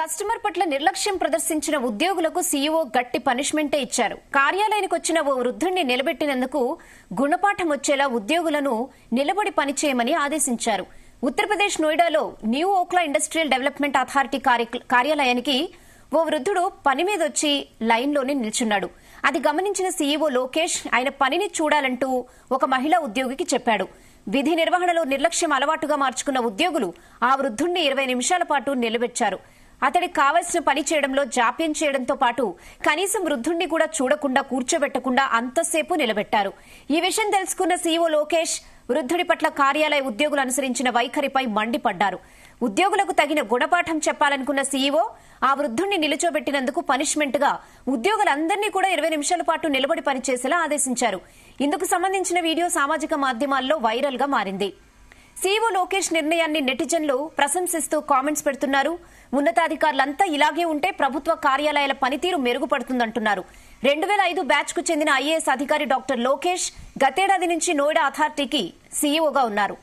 Customer పట్ల నిర్లక్ష్యం ప్రదర్శించిన ఉద్యోగులకు సీఈఓ గట్టి పనిష్మెంటే ఇచ్చారు. కార్యాలయానికి వచ్చిన ఓ వృద్ధుణ్ణి నిలబెట్టినందుకు గుణపాఠం వచ్చేలా ఉద్యోగులను నిలబడి పనిచేయమని ఆదేశించారు. ఉత్తరప్రదేశ్ నోయిడాలో New Okhla Industrial Development Authority కార్యాలయానికి ఓ వృద్ధుడు పని మీదొచ్చి లైన్లోనే నిల్చున్నాడు. అది గమనించిన సీఈఓ లోకేష్ ఆయన పనిని చూడాలంటూ ఒక మహిళా ఉద్యోగికి చెప్పాడు. విధి నిర్వహణలో నిర్లక్ష్యం అలవాటుగా మార్చుకున్న ఉద్యోగులు ఆ వృద్ధుణ్ణి 20 నిమిషాల పాటు నిలబెట్టారు. అతడికి కావలసిన పని చేయడంలో జాప్యం చేయడంతో పాటు కనీసం వృద్ధుణ్ణి కూడా చూడకుండా కూర్చోబెట్టకుండా అంతసేపు నిలబెట్టారు. ఈ విషయం తెలుసుకున్న సీఈఓ లోకేష్ వృద్ధుడి పట్ల కార్యాలయ ఉద్యోగులు అనుసరించిన వైఖరిపై మండిపడ్డారు. ఉద్యోగులకు తగిన గుణపాఠం చెప్పాలనుకున్న సీఈఓ ఆ వృద్ధుణ్ణి నిలుచోబెట్టినందుకు పనిష్మెంట్ గా ఉద్యోగులందరినీ కూడా 20 నిమిషాల పాటు నిలబడి పనిచేసేలా ఆదేశించారు. ఇందుకు సంబంధించిన వీడియో సామాజిక మాధ్యమాల్లో వైరల్ గా మారింది. సీఈఓ లోకేష్ నిర్ణయాన్ని నెటిజన్లు ప్రశంసిస్తూ కామెంట్స్ పెడుతున్నారు. ఉన్నతాధికారులంతా ఇలాగే ఉంటే ప్రభుత్వ కార్యాలయాల పనితీరు మెరుగుపడుతుందంటున్నారు. 2005 బ్యాచ్ కు చెందిన ఐఏఎస్ అధికారి డాక్టర్ లోకేష్ గతేడాది నుంచి నోయిడా అథారిటీకి సీఈఓగా ఉన్నారు.